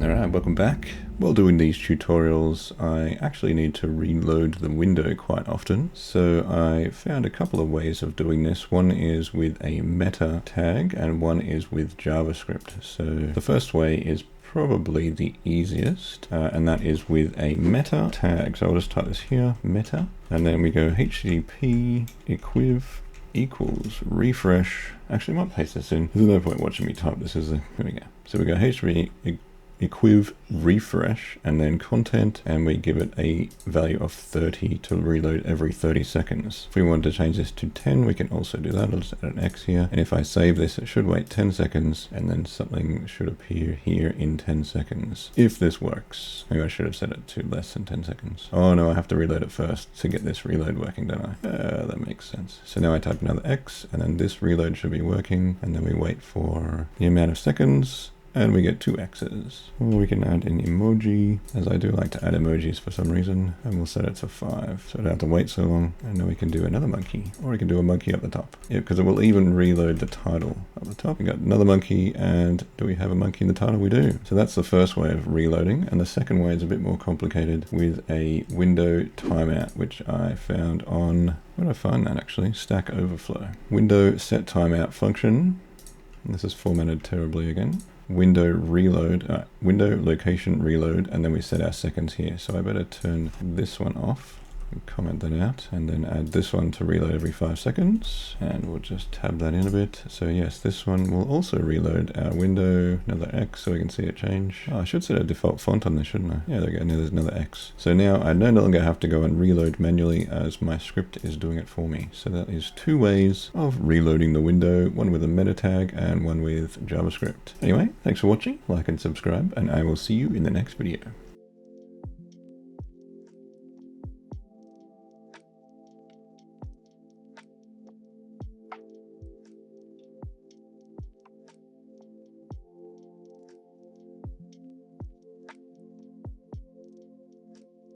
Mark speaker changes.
Speaker 1: Alright, welcome back. While doing these tutorials, I actually need to reload the window quite often. So I found a couple of ways of doing this. One is with a meta tag and one is with JavaScript. So the first way is probably the easiest, and that is with a meta tag. So I'll just type this here, meta, and then we go http equiv equals refresh. Actually, I might paste this in. There's no point watching me type this, is there? Here we go. So we go http equiv refresh and then content, and we give it a value of 30 to reload every 30 seconds. If we want to change this to 10, we can also do that. I'll just add an X here, and if I save this, it should wait 10 seconds and then something should appear here in 10 seconds. If this works. Maybe I should have set it to less than 10 seconds. Oh no, I have to reload it first to get this reload working, don't I? That makes sense. So now I type another X and then this reload should be working, and then we wait for the amount of seconds and we get 2 X's. Or we can add an emoji, as I do like to add emojis for some reason, and we'll set it to 5, so I don't have to wait so long. And then we can do another monkey, or we can do a monkey up the top. Yeah, because it will even reload the title up the top. We got another monkey, and do we have a monkey in the title? We do. So that's the first way of reloading, and the second way is a bit more complicated with a window timeout, which I found on, where did I find that actually? Stack Overflow. Window set timeout function, and this is formatted terribly again. Window reload, window location reload, and then we set our seconds here. So I better turn this one off and comment that out, and then add this one to reload every 5 seconds, and we'll just tab that in a bit. So yes, this one will also reload our window, another X, so we can see it change. Oh, I should set a default font on this, shouldn't I? Yeah, there we go. Now there's another X. So now I no longer have to go and reload manually, as my script is doing it for me. So that is 2 ways of reloading the window, one with a meta tag and one with JavaScript. Anyway, thanks for watching, like and subscribe, and I will see you in the next video.